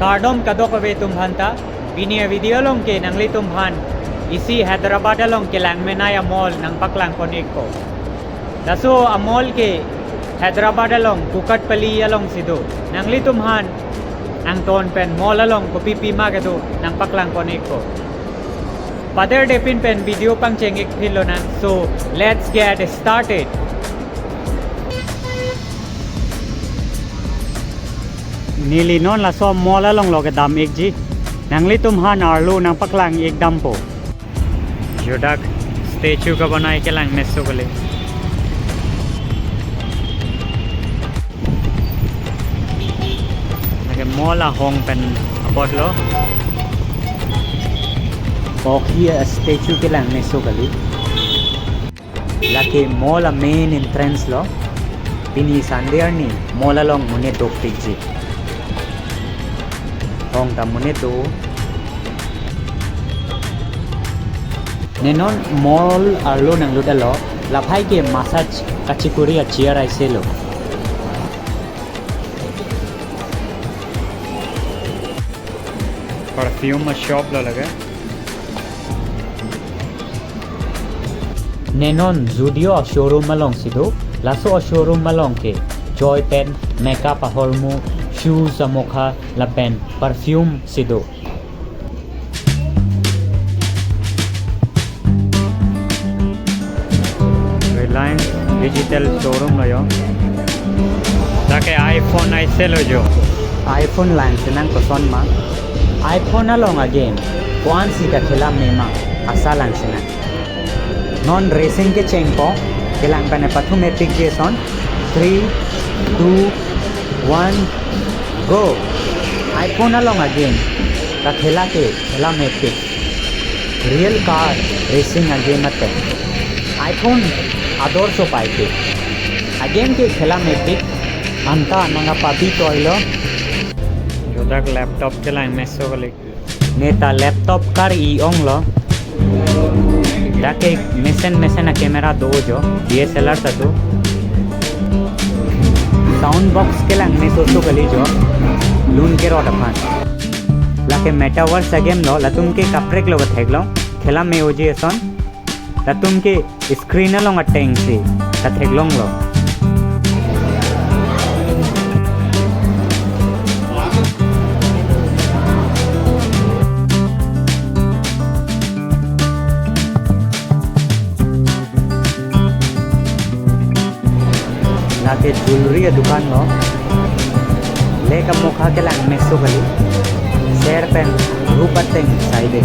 Kardom kadok ave tumhanta pinia video long ke nangli tumhan isi Hyderabad long ke lang menaya mall nang paklang konik ko. Daso a mall ke Hyderabad long Kukatpalli long sido nangli tumhan ang ton pen mall long ko pipima ke do nang paklang konik ko. Pader depin pen video pang chengik philonan, so let's get started. Nili non la so mola long loge dam ek ji nangli tumhan arlu nang paklang ek dam po jodak statue ka banai ke lang meso gole nage mola hong pen abot lo ok here statue ke lang meso gole lake mola main entrance lo pini sandear ni mola long mune dok ji Hong tamune tu nenon mall arlo nang ludalo laphai ke massage kachikuri a chair aiselo perfume shop lo laga nenon studio showroom malong sido laso showroom malong ke joy pen makeup a hormu shoes amokha la pen perfume sido Reliance digital showroom lo yo take iPhone ai selo jo iPhone line senang koson ma iPhone along again kwan si ka khela me ma asalang senang non racing ke chengpo kelang pane pathume pick jason 3 2 1 Go! iPhone along again. का खेला में pick real car racing again मत iPhone आदोर सो पाए थे again के खेला में पिक अंता नंगा पापी तो आइलो जोदाक लैपटॉप के लाइन में सो गले नेता लैपटॉप कार ई ओंग लो जाके मेसन कैमरा दो जो DSLR ता दो साउंड बॉक्स के लाइन में सोचो गली जो लून के रोड अपन लाके मेटावर्स अगेम लो लतुम के कपड़े के लोग थेगलो खेला में ओजी एसन लतुम के स्क्रीन लो अटेंग से थेगलोंग लो लाके ज्वेलरी दुकान लो लेका मुखा के लांग मेसो गली शेर पेन रूपतेंग साइडे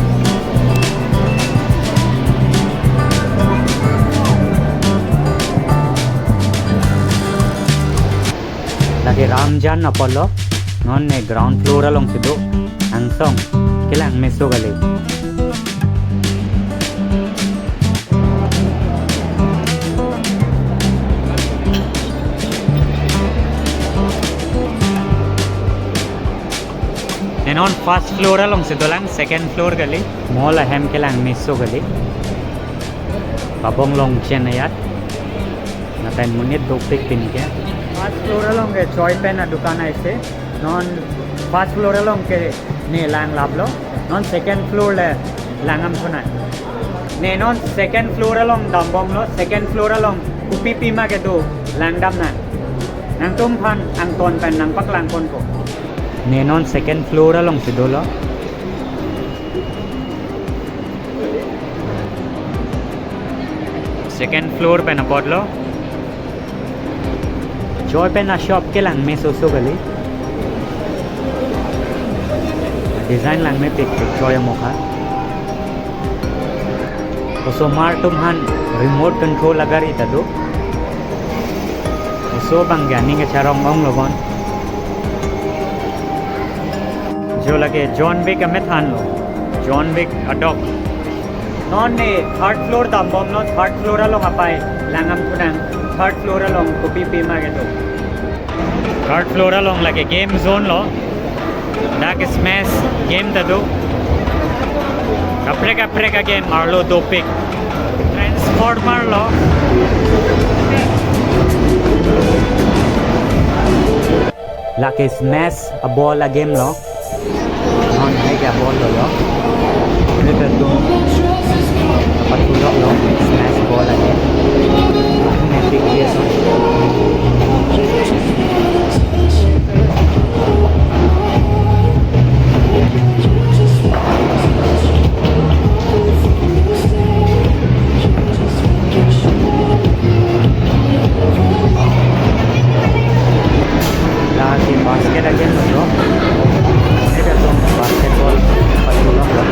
लगे रामजान अपोलो नॉन ने ग्राउंड फ्लोर अलोंग सिदो अंगसोंग के लांग मेसो गली on first floor along sidolang second floor gali mall ahem ke lang miso gali babong long chen ayat naten munit dopik pin ke first floor along ke joy pen a dukan aise non first floor along ke ne lang lablo non second floor le langam thuna ne non second floor along dambong lo second floor along upi pima ke do langdam na nang tum phan ang ton pen nang paklang kon ko nenon second floor along sidolo second floor पे ना पढ़ लो joy पे ना shop के लांग में सोसो गली design लांग में pick joy Mokha उसो मार तुम हन रिमोट कंट्रोल अगर इता दो उसो बंग्यानी के चारों मंग लोगों जो लगे जॉन विक में थान लो जॉन विक अडॉक नॉन ने थर्ड फ्लोर दाम्बोम नो थर्ड फ्लोर अलोंग अपाए लांगम कुनांग थर्ड फ्लोर अलोंग कोपी पीमा के तो थर्ड फ्लोर अलोंग लगे गेम जोन लो डाक स्मैश गेम तदो कपड़े का गेम मार लो दो पिक ट्रांसपोर्ट मार लो like a smash a ball a game lo ngon hay gà ball rồi đó rất là tung dapat tulok lo smash ball again magic dia so lagi basket again lo ada tuh basketball dapat tulok lo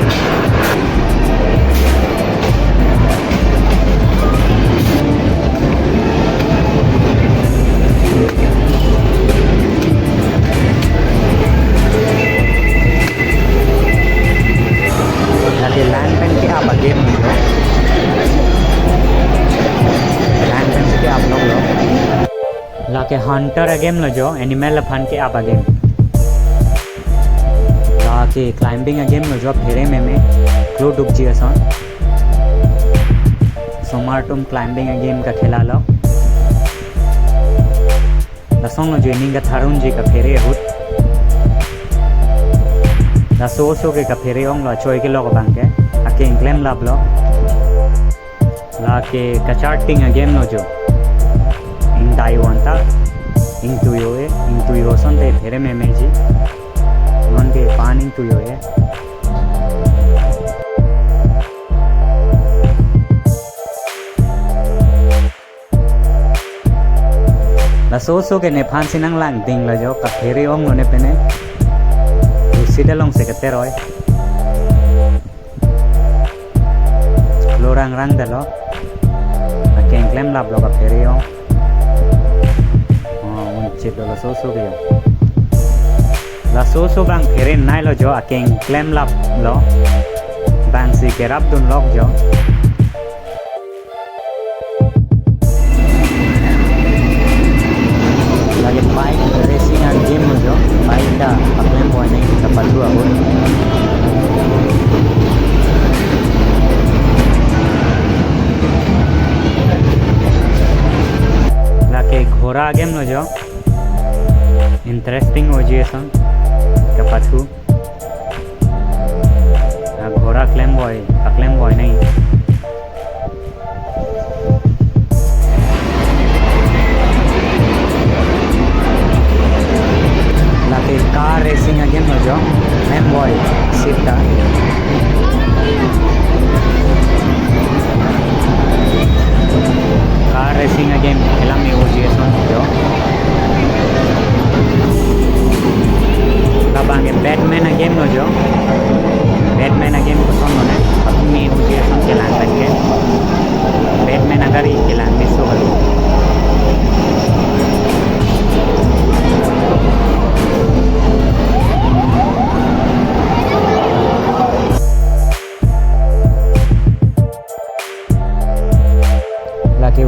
lagi lantern के आप game में जो lantern के आप लोग लो लाके Hunter game लो जो animal fun के आप गेम लाके क्लाइंबिंग गेम लो जो फेरे में क्लो डुब जी असन सोमार तुम क्लाइंबिंग गेम का खेला लो लसों लो जो इनिंग का थारुन जी का फेरे हुट दा सो के का फेरे ओंग लो चोय के लो का बांके आके इंक्लेम लाभ लो लाके कचार्टिंग गेम लो जो इन दाइवांता इन तुयो संते फेरे में जी मन के पानी तुयो है दा सो के ने फांसी नंग लांग दिंग लो जो का फेरे ओंग लो ने पेने सीधे लोंग से कते रोय लो रंग रंग दे लो आके क्लेम लाभ लो का फेरे हो उन चित लो सो के ला सो बांग फेरे नाइ लो जो आके क्लेम लाभ लो बांग सी के रब दुन लोग जो lagi baik racing game jo baik dah apa yang buat ni dapat dua pun lagi घोड़ा game lo jo interesting हो जाए सन dapat tu घोड़ा claim boy नहीं lagi car racing again lo jo main boy sita car racing again film में हो जाए सुन जो तब आगे Batman game lo jo Batman game को सुन लो ने अपनी हो जाए सुन के लान तक के बैटमैन अगर ही के लान में सो hello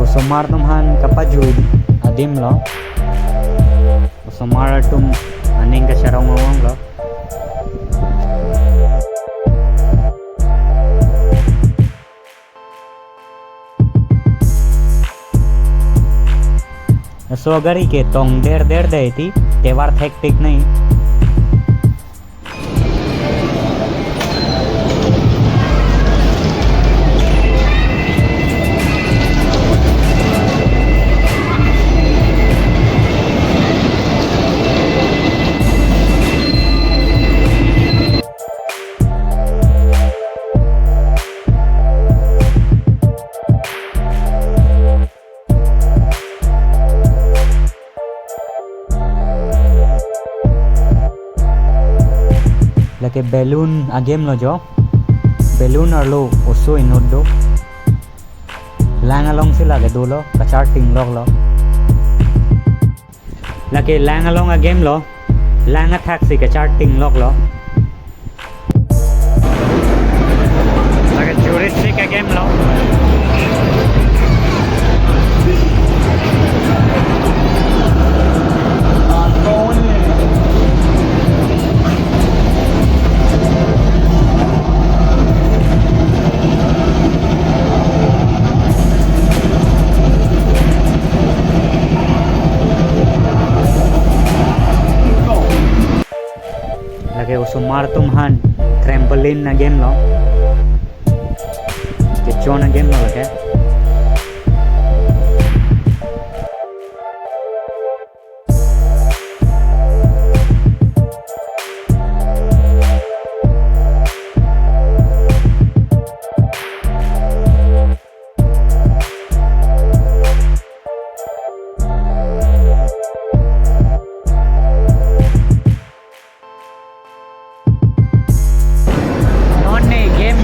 Usomar tumhan kapajud adim lo usomar tum aning ka sarong ngong lo so gari ke tong der dei ti tewar hectic nahi lagi balloon game lo jo balloon और लो उसो इनोड दो लैंग अलोंग से लगे दो लो कचार्टिंग लॉग लो lagi लैंग अलोंग game lo लैंग अटैक से कचार्टिंग लॉग लो lagi juristic game lo lagi usumar tumhan trampoline na game lo kicho na game lo lagi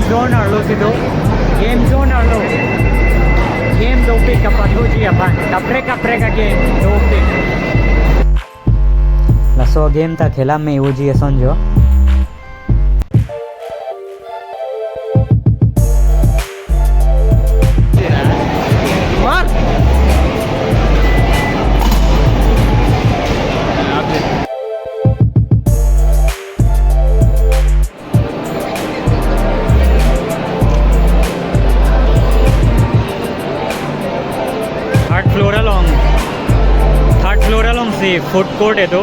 zone or lo sido game zone or lo game do pick up atuji apan kapre ka game do pick laso game ta khela me uji sonjo mar third floor along si food court edo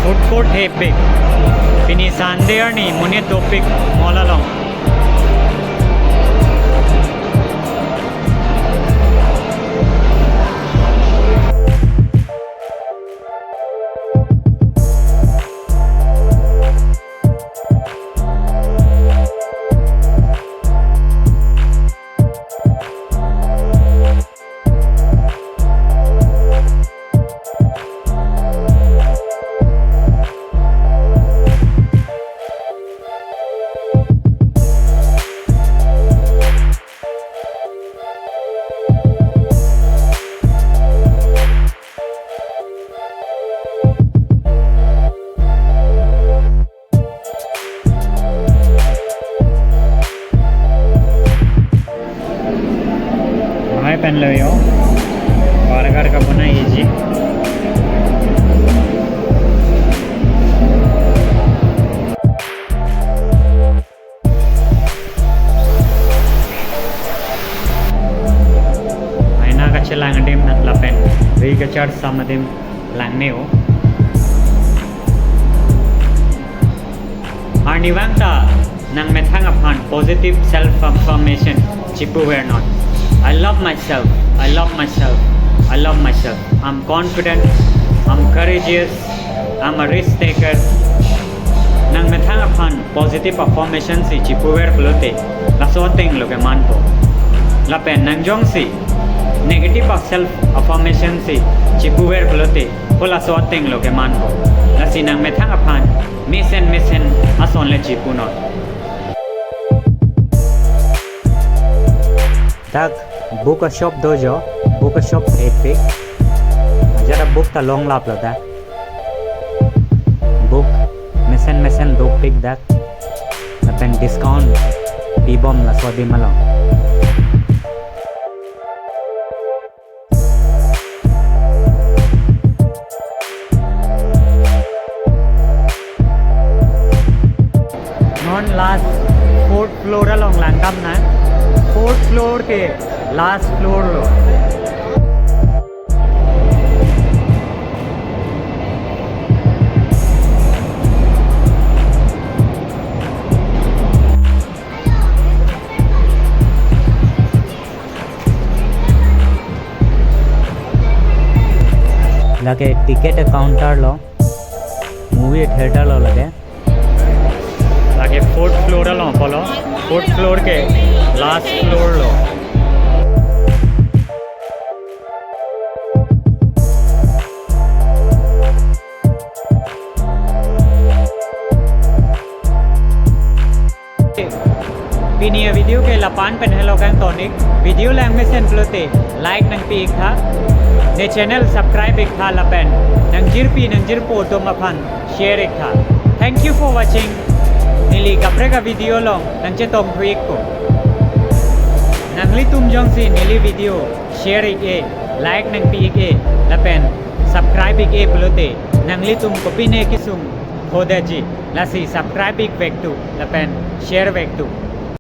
food court he big pini sandear ni mone topic mall along पहन लो यो burger का बना easy aina ka chelang dim nat lapen ri ka char samadim langme ho ani wangta nang methang upon positive self affirmation chipu were not I love myself. I love myself. I love myself. I'm confident. I'm courageous. I'm a risk taker. Nang methang upon positive affirmation si chipuwer pelote la soting lo ke man po. La pen nang jong si negative of self affirmation si chipuwer pelote ko la soting lo ke man po. La si nang methang upon misen ason le chipu not. Tak book a shop dojo book a shop epic jara book ta long lap la da book mesen do pick that la pen discount p bomb la so di malo non last fourth floor along langkam na fourth floor के last floor लो लगे ticket counter लो movie theatre लो लगे fourth floor लो बोलो fourth floor के last floor low Pini video ke lapan pen hello kan tonik video lang mesen pelote like nang pi ikha ne channel subscribe ikha lapen nang jirpi nang jirpo to mapan share ikha thank you for watching nili kapre ka video long nang chetong tweak ko nang litum jong si nili video share ike like nang pi ike lapen subscribe ike pelote nang litum kopine kisum khoda ji lasi subscribe ik vektu lapen share vektu